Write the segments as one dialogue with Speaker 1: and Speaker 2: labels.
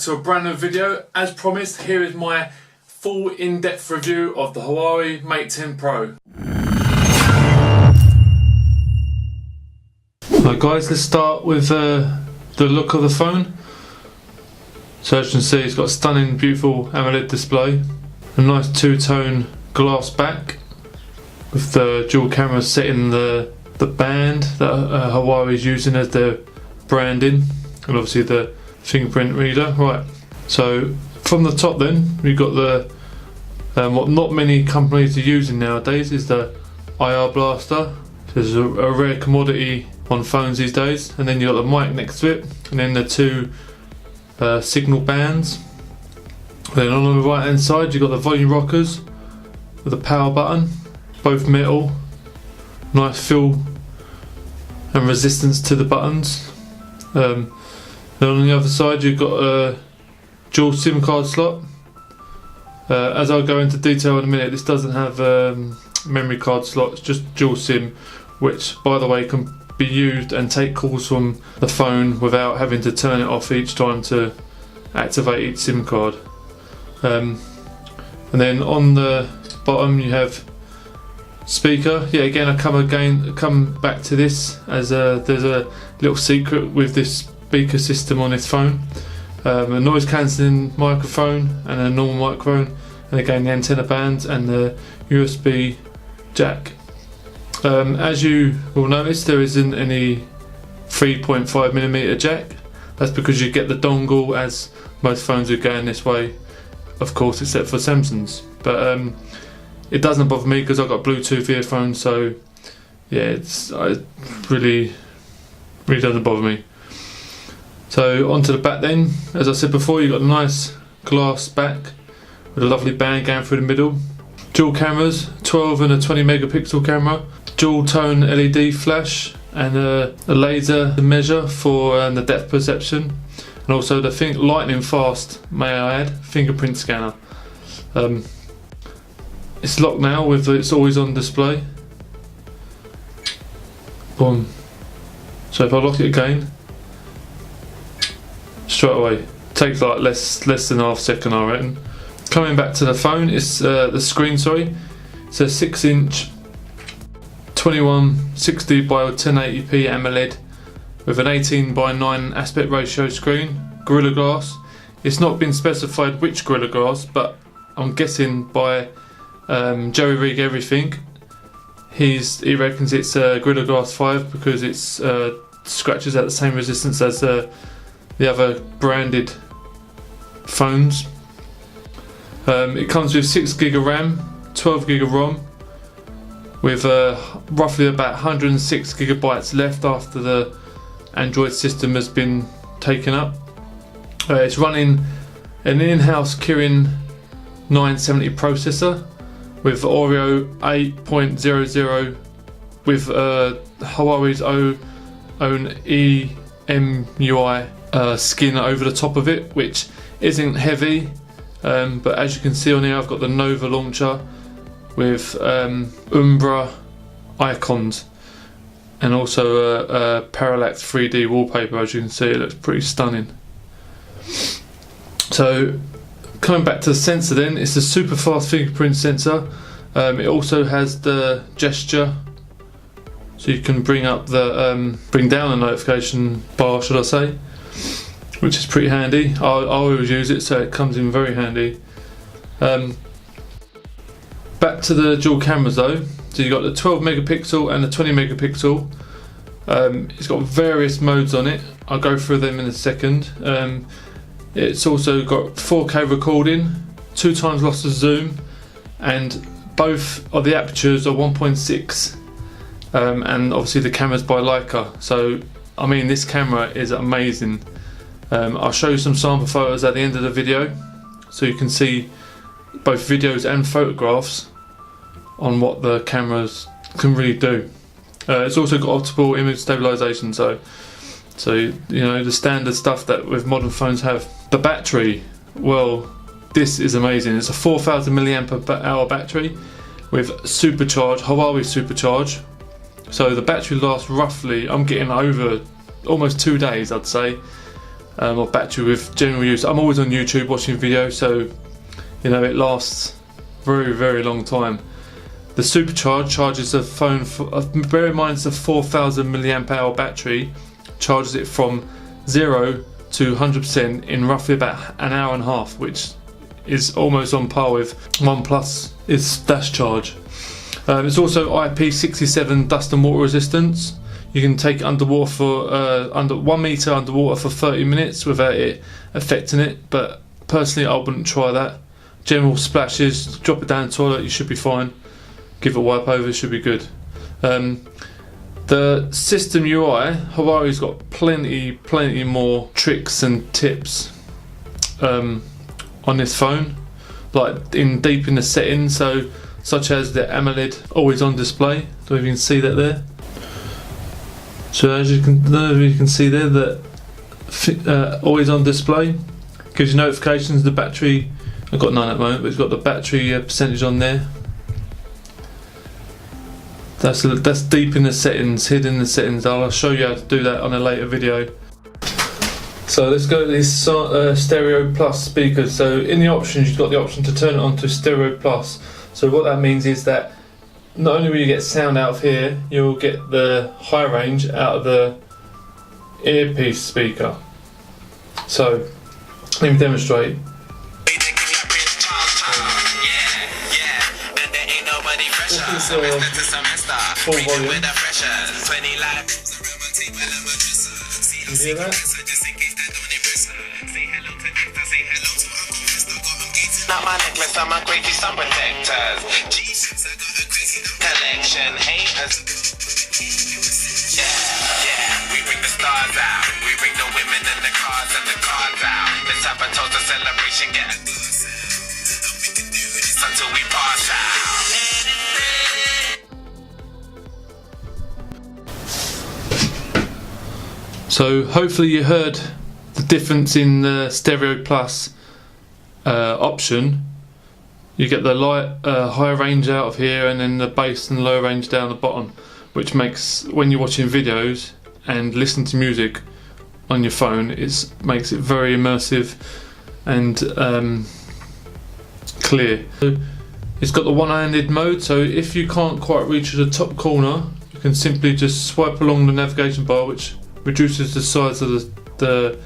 Speaker 1: To a brand new video. As promised, here is my full in-depth review of the Hauwei Mate 10 Pro. So guys, let's start with the look of the phone. So as you can see, it's got a stunning, beautiful AMOLED display, a nice two-tone glass back with the dual camera set in the band that Hauwei is using as their branding, and obviously the fingerprint reader. Right, so from the top then we've got the what not many companies are using nowadays is the IR blaster. So it's a rare commodity on phones these days. And then you've got the mic next to it, and then the two signal bands. And then on the right hand side you've got the volume rockers with the power button, both metal, nice feel and resistance to the buttons. Then on the other side you've got a dual SIM card slot. As I'll go into detail in a minute, this doesn't have memory card slots, just dual SIM, which by the way can be used and take calls from the phone without having to turn it off each time to activate each SIM card. And then on the bottom you have speaker. Yeah, again I come back to this as there's a little secret with this speaker system on this phone. A noise cancelling microphone and a normal microphone, and again the antenna bands and the USB jack. As you will notice, there isn't any 3.5mm jack. That's because you get the dongle, as most phones are going this way, of course, except for Samsung's. But it doesn't bother me because I've got Bluetooth earphones, so yeah, it really doesn't bother me. So onto the back then, as I said before, you've got a nice glass back with a lovely band going through the middle. Dual cameras, 12 and a 20 megapixel camera, dual tone LED flash, and a laser measure for the depth perception, and also the lightning fast, may I add, fingerprint scanner. It's locked now with it's always on display. Boom. So if I lock it again, straight away, takes like less than half a second, I reckon. Coming back to the phone, it's the screen. Sorry, it's a 6-inch 2160 by 1080p AMOLED with an 18:9 aspect ratio screen, Gorilla Glass. It's not been specified which Gorilla Glass, but I'm guessing by Jerry Rig Everything, he reckons it's Gorilla Glass 5 because it's scratches at the same resistance as the other branded phones. It comes with 6GB of RAM, 12GB of ROM, with roughly about 106 gigabytes left after the Android system has been taken up. It's running an in-house Kirin 970 processor with Oreo 8.00 with Huawei's own EMUI skin over the top of it, which isn't heavy, but as you can see on here, I've got the Nova launcher with Umbra icons and also a parallax 3D wallpaper. As you can see, it looks pretty stunning. So coming back to the sensor then, it's a super fast fingerprint sensor. It also has the gesture, so you can bring up the bring down the notification bar, should I say, which is pretty handy. I always use it, so it comes in very handy. Back to the dual cameras though. So you've got the 12 megapixel and the 20 megapixel. It's got various modes on it. I'll go through them in a second. It's also got 4K recording, 2 times loss of zoom, and both of the apertures are 1.6, and obviously the camera's by Leica. So I mean, this camera is amazing. I'll show you some sample photos at the end of the video, so you can see both videos and photographs on what the cameras can really do. It's also got optical image stabilization, so you know, the standard stuff that with modern phones have. The battery, well, this is amazing. It's a 4000 mAh battery with Supercharge, Huawei Supercharge. So the battery lasts roughly, I'm getting over almost 2 days, I'd say. or battery with general use. I'm always on YouTube watching videos, so you know it lasts very long time. The supercharge charges the phone for, bear in mind it's a 4000 milliamp hour battery, charges it from 0 to 100% in roughly about an hour and a half, which is almost on par with OnePlus is dash charge. It's also IP67 dust and water resistance. You can take it underwater for under 1 meter underwater for 30 minutes without it affecting it, but personally I wouldn't try that. General splashes, drop it down the toilet, you should be fine. Give it a wipe over, should be good. The system UI, Hauwei's got plenty more tricks and tips on this phone, like deep in the settings, so such as the AMOLED always on display. Don't know if you can see that there. So as you can see there, that always on display gives you notifications. The battery, I've got none at the moment, but it's got the battery percentage on there. That's deep in the settings, hidden in the settings. I'll show you how to do that on a later video. So let's go to these Stereo Plus speakers. So in the options, you've got the option to turn it on to Stereo Plus. So what that means is that not only will you get sound out of here, you'll get the high range out of the earpiece speaker. So let me demonstrate. This is full volume. You hear that?
Speaker 2: Not my necklace, I'm a crazy sun protectors. Collection haters. Yeah, we bring the stars out. We bring the women and the cars out. Let's have a toast, a celebration, get until we pass out.
Speaker 1: So hopefully you heard the difference in the Stereo Plus option. You get the higher range out of here, and then the bass and low range down the bottom, which makes, when you're watching videos and listening to music on your phone, makes it very immersive and clear. So it's got the one-handed mode, so if you can't quite reach the top corner, you can simply just swipe along the navigation bar, which reduces the size of the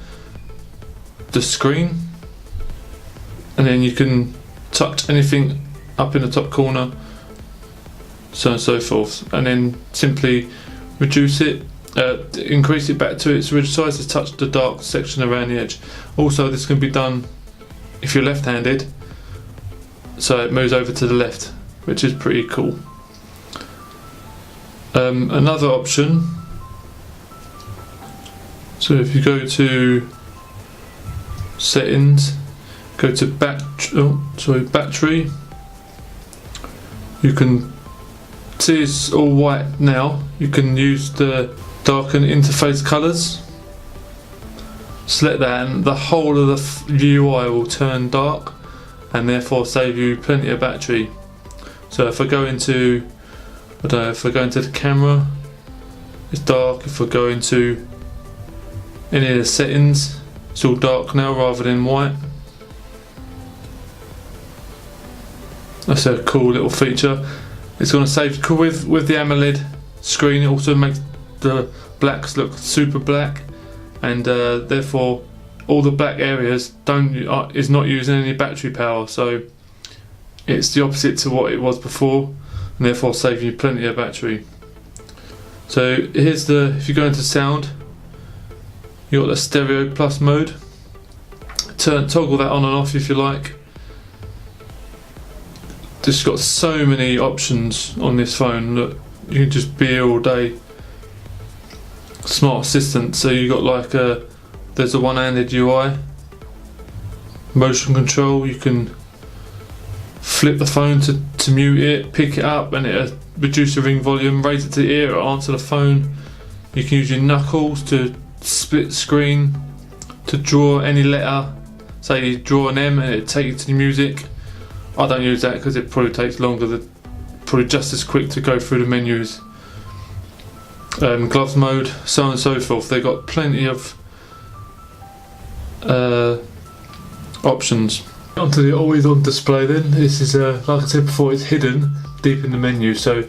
Speaker 1: screen, and then you can touch anything up in the top corner, so on and so forth, and then simply reduce it, increase it back to its original size to touch the dark section around the edge. Also, this can be done if you're left-handed, so it moves over to the left, which is pretty cool. Another option, so if you go to settings, go to battery, you can see it's all white now. You can use the darken interface colours, select that, and the whole of the UI will turn dark and therefore save you plenty of battery. So if I go into, I don't know, if I go into the camera, it's dark. If I go into any of the settings, it's all dark now rather than white. That's a cool little feature. It's going to save with the AMOLED screen. It also makes the blacks look super black, and therefore all the black areas is not using any battery power. So it's the opposite to what it was before, and therefore saving you plenty of battery. So here's if you go into sound, you got the Stereo Plus mode. Toggle that on and off if you like. Just got so many options on this phone that you can just be here all day. Smart assistant, so you got like there's a one-handed UI, motion control. You can flip the phone to mute it, pick it up, and it reduce the ring volume, raise it to the ear, or answer the phone. You can use your knuckles to split screen, to draw any letter, say you draw an M and it take you to the music. I don't use that because it probably takes longer, probably just as quick to go through the menus. Gloves mode, so on and so forth. They've got plenty of options. Onto the always on display then. This is like I said before, it's hidden deep in the menu, so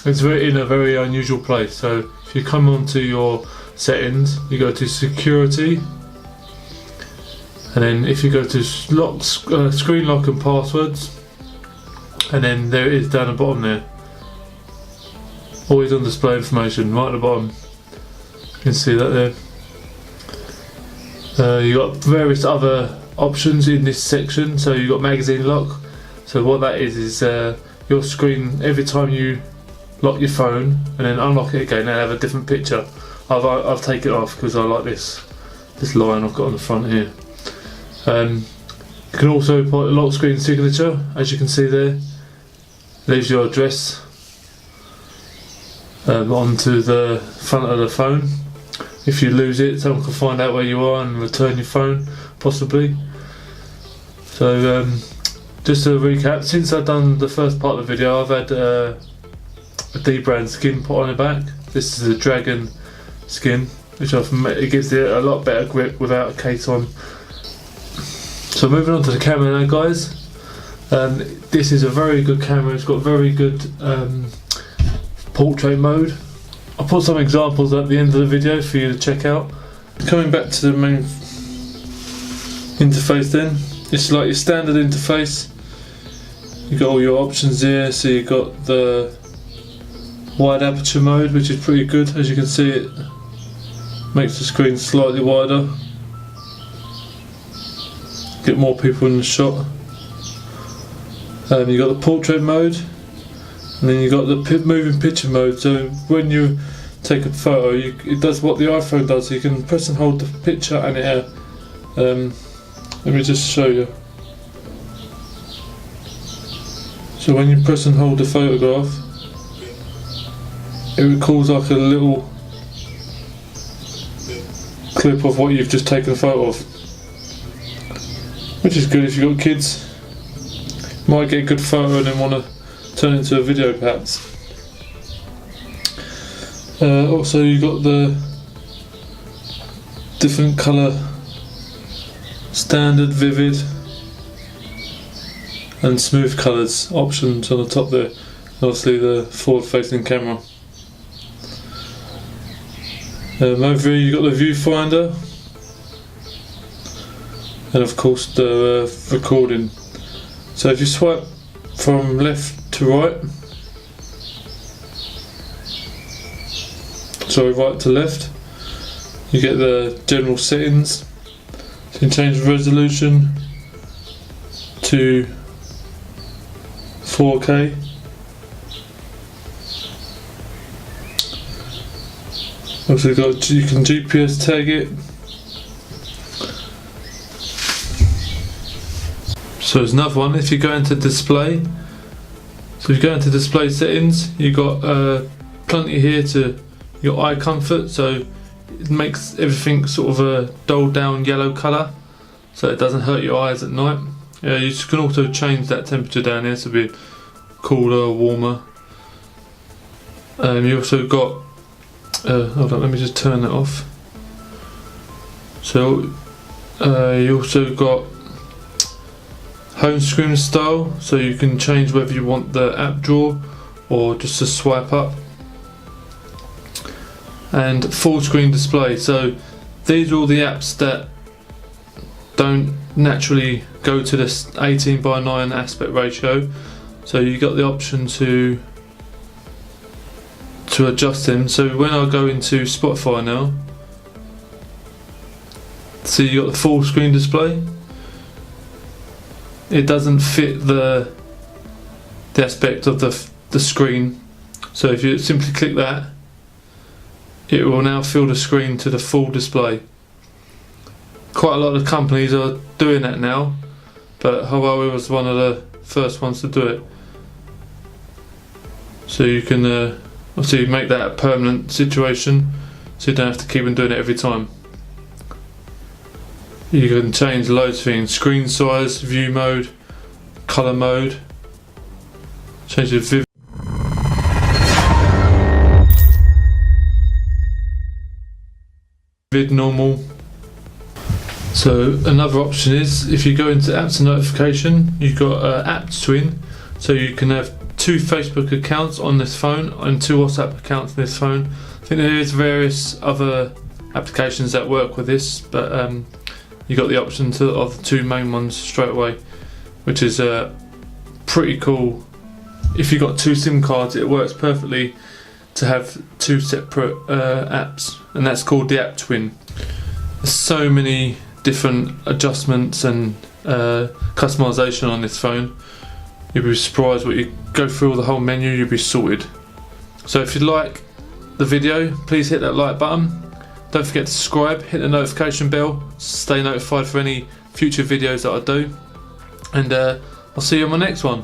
Speaker 1: it's in a very unusual place. So if you come onto your settings, you go to security, and then if you go to screen lock and passwords, and then there it is down the bottom there, always on display information right at the bottom. You can see that there. You got various other options in this section. So you got magazine lock. So what that is your screen, every time you lock your phone and then unlock it again, they'll have a different picture. I've taken it off because I like this line I've got on the front here. You can also put a lock screen signature, as you can see there. Leaves your address onto the front of the phone. If you lose it, someone can find out where you are and return your phone, possibly. So just to recap, since I've done the first part of the video, I've had a D-brand skin put on the back. This is a dragon skin, which it gives it a lot better grip without a case on. So moving on to the camera now, guys. This is a very good camera. It's got very good portrait mode. I'll put some examples at the end of the video for you to check out. Coming back to the main interface then, it's like your standard interface. You've got all your options here, so you've got the wide aperture mode, which is pretty good. As you can see, it makes the screen slightly wider, get more people in the shot. You've got the portrait mode, and then you've got the moving picture mode. So when you take a photo, it does what the iPhone does. So you can press and hold the picture, and it let me just show you. So when you press and hold the photograph, it records like a little clip of what you've just taken a photo of, which is good if you've got kids. Might get a good photo and then want to turn it into a video perhaps. Also you've got the different colour, standard, vivid and smooth colours options on the top there. Obviously the forward facing camera. Over here you've got the viewfinder, and of course the recording. So if you swipe from left to right, sorry, right to left, you get the general settings. You can change the resolution to 4K. Also you can GPS tag it. So there's another one. If you go into display, so if you go into display settings, you got plenty here to your eye comfort. So it makes everything sort of a dulled down yellow colour, so it doesn't hurt your eyes at night. You can also change that temperature down here to be cooler or warmer. You also got hold on, let me just turn that off. So you also got home screen style, so you can change whether you want the app drawer or just to swipe up. And full screen display, so these are all the apps that don't naturally go to this 18:9 aspect ratio, so you got the option to adjust them. So when I go into Spotify now, so you got the full screen display. It doesn't fit the aspect of the screen, so if you simply click that, it will now fill the screen to the full display. Quite a lot of companies are doing that now, but Hauwei was one of the first ones to do it. So you can obviously make that a permanent situation, so you don't have to keep on doing it every time. You can change loads of things: screen size, view mode, colour mode, change the vivid, normal. So another option is if you go into apps and notification, you've got app twin, so you can have 2 Facebook accounts on this phone and 2 WhatsApp accounts on this phone. I think there is various other applications that work with this, but you got the option of the 2 main ones straight away, which is pretty cool. If you've got 2 SIM cards, it works perfectly to have 2 separate apps, and that's called the app twin. There's so many different adjustments and customization on this phone. You'll be surprised what you go through the whole menu, you'll be sorted. So if you like the video, please hit that like button. Don't forget to subscribe, hit the notification bell, stay notified for any future videos that I do, and I'll see you on my next one.